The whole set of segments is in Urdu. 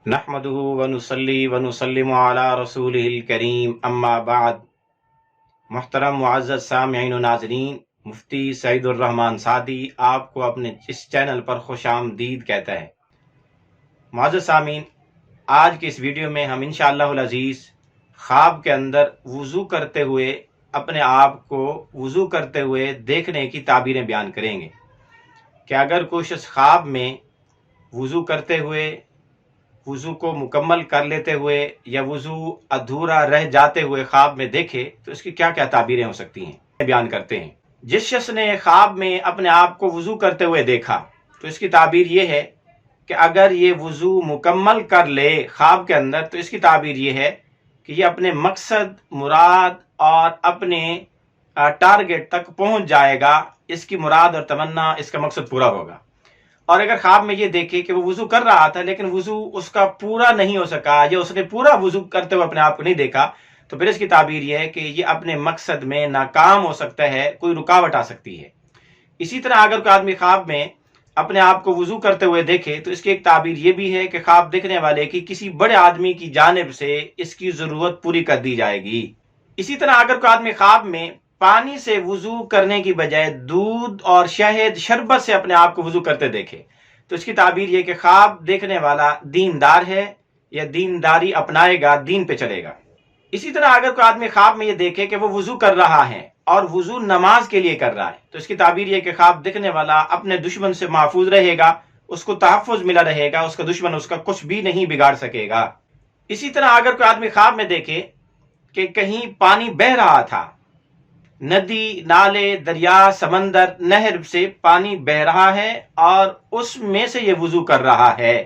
نحمده ونصلي ونسلم علی رسوله الکریم اما بعد۔ محترم معزز سامعین و ناظرین، مفتی سعید الرحمن سعدی آپ کو اپنے اس چینل پر خوش آمدید کہتا ہے۔ معزز سامعین، آج کے اس ویڈیو میں ہم انشاءاللہ العزیز خواب کے اندر وضو کرتے ہوئے اپنے آپ کو وضو کرتے ہوئے دیکھنے کی تعبیریں بیان کریں گے کہ اگر کوئی شخص خواب میں وضو کرتے ہوئے، وضو کو مکمل کر لیتے ہوئے یا وضو ادھورا رہ جاتے ہوئے خواب میں دیکھے تو اس کی کیا کیا تعبیریں ہو سکتی ہیں، بیان کرتے ہیں۔ جس شخص نے خواب میں اپنے آپ کو وضو کرتے ہوئے دیکھا تو اس کی تعبیر یہ ہے کہ اگر یہ وضو مکمل کر لے خواب کے اندر تو اس کی تعبیر یہ ہے کہ یہ اپنے مقصد، مراد اور اپنے ٹارگٹ تک پہنچ جائے گا، اس کی مراد اور تمنا، اس کا مقصد پورا ہوگا۔ اور اگر خواب میں یہ دیکھے کہ وہ وضو کر رہا تھا لیکن وضو اس کا پورا نہیں ہو سکا یا اس نے پورا وضو کرتے ہوئے اپنے آپ کو نہیں دیکھا تو پھر اس کی تعبیر یہ ہے کہ یہ اپنے مقصد میں ناکام ہو سکتا ہے، کوئی رکاوٹ آ سکتی ہے۔ اسی طرح اگر کوئی آدمی خواب میں اپنے آپ کو وضو کرتے ہوئے دیکھے تو اس کی ایک تعبیر یہ بھی ہے کہ خواب دیکھنے والے کی کسی بڑے آدمی کی جانب سے اس کی ضرورت پوری کر دی جائے گی۔ اسی طرح اگر کوئی آدمی خواب میں پانی سے وضو کرنے کی بجائے دودھ اور شہد، شربت سے اپنے آپ کو وضو کرتے دیکھے تو اس کی تعبیر یہ کہ خواب دیکھنے والا دیندار ہے یا دینداری اپنائے گا، دین پہ چلے گا۔ اسی طرح اگر کوئی آدمی خواب میں یہ دیکھے کہ وہ وضو کر رہا ہے اور وضو نماز کے لیے کر رہا ہے تو اس کی تعبیر یہ کہ خواب دیکھنے والا اپنے دشمن سے محفوظ رہے گا، اس کو تحفظ ملا رہے گا، اس کا دشمن اس کا کچھ بھی نہیں بگاڑ سکے گا۔ اسی طرح اگر کوئی آدمی خواب میں دیکھے کہ کہیں پانی بہہ رہا تھا، ندی، نالے، دریا، سمندر، نہر سے پانی بہہ رہا ہے اور اس میں سے یہ وضو کر رہا ہے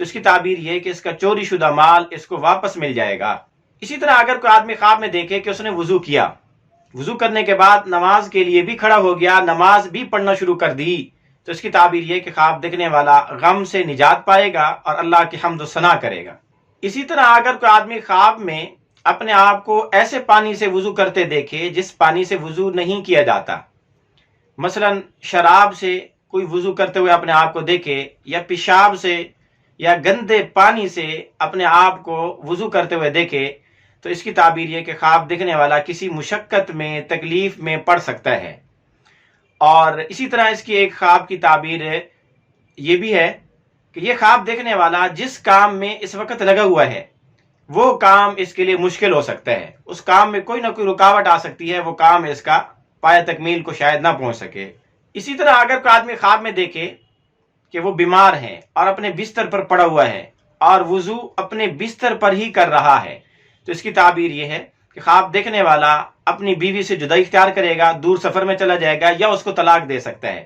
تو اس کی تعبیر یہ کہ اس کا چوری شدہ مال اس کو واپس مل جائے گا۔ اسی طرح اگر کوئی آدمی خواب میں دیکھے کہ اس نے وضو کیا، وضو کرنے کے بعد نماز کے لیے بھی کھڑا ہو گیا، نماز بھی پڑھنا شروع کر دی تو اس کی تعبیر یہ کہ خواب دیکھنے والا غم سے نجات پائے گا اور اللہ کی حمد و ثنا کرے گا۔ اسی طرح اگر کوئی آدمی خواب میں اپنے آپ کو ایسے پانی سے وضو کرتے دیکھے جس پانی سے وضو نہیں کیا جاتا، مثلا شراب سے کوئی وضو کرتے ہوئے اپنے آپ کو دیکھے یا پیشاب سے یا گندے پانی سے اپنے آپ کو وضو کرتے ہوئے دیکھے تو اس کی تعبیر یہ کہ خواب دیکھنے والا کسی مشقت میں، تکلیف میں پڑ سکتا ہے۔ اور اسی طرح اس کی ایک خواب کی تعبیر یہ بھی ہے کہ یہ خواب دیکھنے والا جس کام میں اس وقت لگا ہوا ہے وہ کام اس کے لیے مشکل ہو سکتا ہے، اس کام میں کوئی نہ کوئی رکاوٹ آ سکتی ہے، وہ کام اس کا پایہ تکمیل کو شاید نہ پہنچ سکے۔ اسی طرح اگر کوئی آدمی خواب میں دیکھے کہ وہ بیمار ہے اور اپنے بستر پر پڑا ہوا ہے اور وضو اپنے بستر پر ہی کر رہا ہے تو اس کی تعبیر یہ ہے کہ خواب دیکھنے والا اپنی بیوی سے جدائی اختیار کرے گا، دور سفر میں چلا جائے گا یا اس کو طلاق دے سکتا ہے،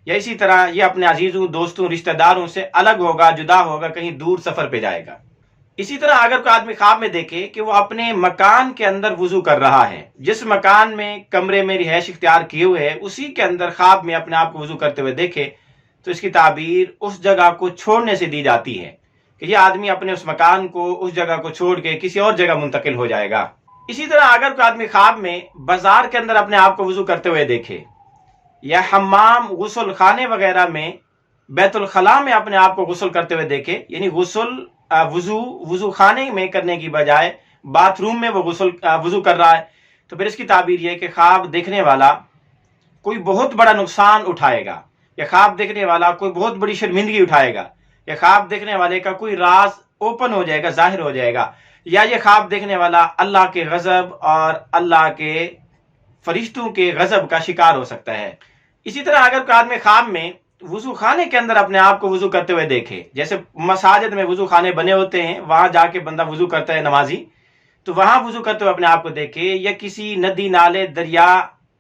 یا اسی طرح یہ اپنے عزیزوں، دوستوں، رشتہ داروں سے الگ ہوگا، جدا ہوگا، کہیں دور سفر پہ جائے گا۔ اسی طرح اگر کوئی آدمی خواب میں دیکھے کہ وہ اپنے مکان کے اندر وضو کر رہا ہے، جس مکان میں کمرے میں رہائش اختیار کیے ہوئے ہے اسی کے اندر خواب میں اپنے آپ کو وضو کرتے ہوئے دیکھے تو اس کی تعبیر اس جگہ کو چھوڑنے سے دی جاتی ہے کہ یہ آدمی اپنے اس مکان کو، اس جگہ کو چھوڑ کے کسی اور جگہ منتقل ہو جائے گا۔ اسی طرح اگر کوئی آدمی خواب میں بازار کے اندر اپنے آپ کو وضو کرتے ہوئے دیکھے یا حمام، غسل خانے وغیرہ میں، بیت الخلاء میں اپنے آپ کو غسل کرتے ہوئے دیکھے، یعنی وضو خانے میں کرنے کی بجائے باتھ روم میں وہ وضو کر رہا ہے تو پھر اس کی تعبیر یہ کہ خواب دیکھنے والا کوئی بہت بڑا نقصان اٹھائے گا، یا خواب دیکھنے والا کوئی بہت بڑی شرمندگی اٹھائے گا، یا خواب دیکھنے والے کا کوئی راز اوپن ہو جائے گا، ظاہر ہو جائے گا، یا یہ خواب دیکھنے والا اللہ کے غضب اور اللہ کے فرشتوں کے غضب کا شکار ہو سکتا ہے۔ اسی طرح اگر کوئی آدمی خواب میں وضو خانے کے اندر اپنے آپ کو وضو کرتے ہوئے دیکھے، جیسے مساجد میں وضو خانے بنے ہوتے ہیں، وہاں جا کے بندہ وضو کرتا ہے نمازی، تو وہاں وضو کرتے ہوئے اپنے آپ کو دیکھے، یا کسی ندی، نالے، دریا،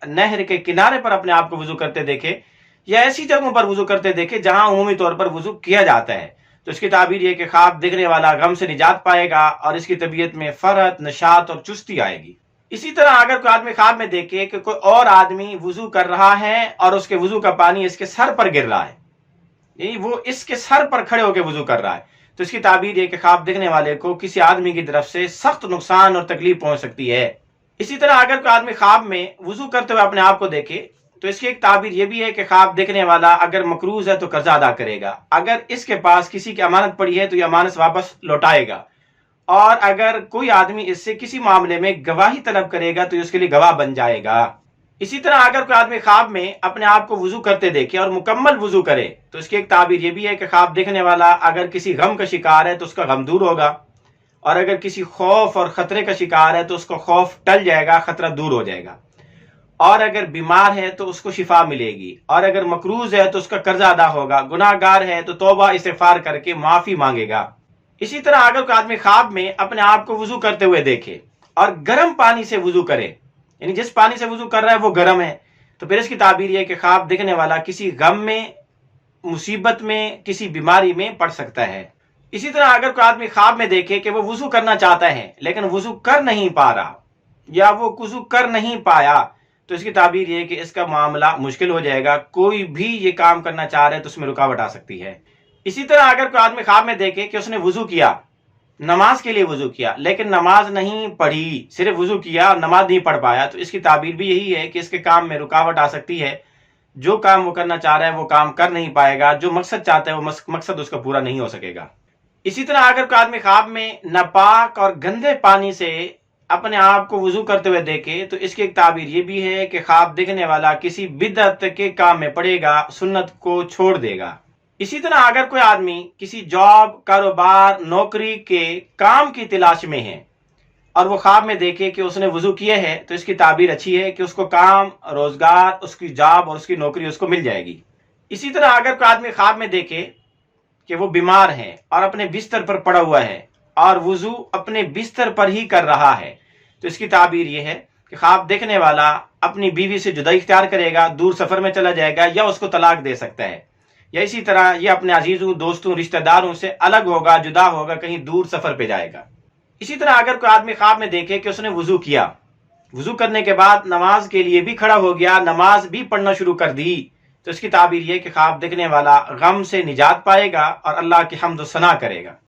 نہر کے کنارے پر اپنے آپ کو وضو کرتے دیکھے، یا ایسی جگہوں پر وضو کرتے دیکھے جہاں عمومی طور پر وضو کیا جاتا ہے تو اس کی تعبیر یہ کہ خواب دیکھنے والا غم سے نجات پائے گا اور اس کی طبیعت میں فرحت، نشاط اور چستی آئے گی۔ اسی طرح اگر کوئی آدمی خواب میں دیکھے کہ کوئی اور آدمی وضو کر رہا ہے اور اس کے وضو کا پانی اس کے سر پر گر رہا ہے، یعنی وہ اس کے سر پر کھڑے ہو کے وضو کر رہا ہے تو اس کی تعبیر یہ کہ خواب دیکھنے والے کو کسی آدمی کی طرف سے سخت نقصان اور تکلیف پہنچ سکتی ہے۔ اسی طرح اگر کوئی آدمی خواب میں وضو کرتے ہوئے اپنے آپ کو دیکھے تو اس کی ایک تعبیر یہ بھی ہے کہ خواب دیکھنے والا اگر مقروض ہے تو قرضہ ادا کرے گا، اگر اس کے پاس کسی کی امانت پڑی ہے تو یہ امانت واپس لوٹائے گا، اور اگر کوئی آدمی اس سے کسی معاملے میں گواہی طلب کرے گا تو اس کے لیے گواہ بن جائے گا۔ اسی طرح اگر کوئی آدمی خواب میں اپنے آپ کو وضو کرتے دیکھے اور مکمل وضو کرے تو اس کی ایک تعبیر یہ بھی ہے کہ خواب دیکھنے والا اگر کسی غم کا شکار ہے تو اس کا غم دور ہوگا، اور اگر کسی خوف اور خطرے کا شکار ہے تو اس کا خوف ٹل جائے گا، خطرہ دور ہو جائے گا، اور اگر بیمار ہے تو اس کو شفا ملے گی، اور اگر مقروض ہے تو اس کا قرضہ ادا ہوگا، گناہ گار ہے تو توبہ استغفار کر کے معافی مانگے گا۔ اسی طرح اگر کوئی آدمی خواب میں اپنے آپ کو وضو کرتے ہوئے دیکھے اور گرم پانی سے وضو کرے، یعنی جس پانی سے وضو کر رہا ہے وہ گرم ہے، تو پھر اس کی تعبیر یہ ہے کہ خواب دیکھنے والا کسی غم میں، مصیبت میں، کسی بیماری میں پڑ سکتا ہے۔ اسی طرح اگر کوئی آدمی خواب میں دیکھے کہ وہ وضو کرنا چاہتا ہے لیکن وضو کر نہیں پا رہا یا وہ وضو کر نہیں پایا، تو اس کی تعبیر یہ ہے کہ اس کا معاملہ مشکل ہو جائے گا، کوئی بھی یہ کام کرنا چاہ رہے تو اس میں رکاوٹ آ سکتی ہے۔ اسی طرح اگر کوئی آدمی خواب میں دیکھے کہ اس نے وضو کیا، نماز کے لیے وضو کیا لیکن نماز نہیں پڑھی، صرف وضو کیا اور نماز نہیں پڑھ پایا، تو اس کی تعبیر بھی یہی ہے کہ اس کے کام میں رکاوٹ آ سکتی ہے، جو کام وہ کرنا چاہ رہا ہے وہ کام کر نہیں پائے گا، جو مقصد چاہتا ہے وہ مقصد اس کا پورا نہیں ہو سکے گا۔ اسی طرح اگر کوئی آدمی خواب میں ناپاک اور گندے پانی سے اپنے آپ کو وضو کرتے ہوئے دیکھے تو اس کی ایک تعبیر یہ بھی ہے کہ خواب دیکھنے والا کسی بدعت کے کام میں پڑے گا، سنت کو چھوڑ دے گا۔ اسی طرح اگر کوئی آدمی کسی جاب، کاروبار، نوکری کے کام کی تلاش میں ہے اور وہ خواب میں دیکھے کہ اس نے وضو کیے ہے تو اس کی تعبیر اچھی ہے کہ اس کو کام، روزگار، اس کی جاب اور اس کی نوکری اس کو مل جائے گی۔ اسی طرح اگر کوئی آدمی خواب میں دیکھے کہ وہ بیمار ہے اور اپنے بستر پر پڑا ہوا ہے اور وضو اپنے بستر پر ہی کر رہا ہے تو اس کی تعبیر یہ ہے کہ خواب دیکھنے والا اپنی بیوی سے جدائی اختیار کرے گا، دور سفر میں چلا جائے گا یا اس کو طلاق دے سکتا ہے، یا اسی طرح یہ اپنے عزیزوں، دوستوں، رشتہ داروں سے الگ ہوگا، جدا ہوگا، کہیں دور سفر پہ جائے گا۔ اسی طرح اگر کوئی آدمی خواب میں دیکھے کہ اس نے وضو کیا، وضو کرنے کے بعد نماز کے لیے بھی کھڑا ہو گیا، نماز بھی پڑھنا شروع کر دی، تو اس کی تعبیر یہ کہ خواب دیکھنے والا غم سے نجات پائے گا اور اللہ کی حمد و ثنا کرے گا۔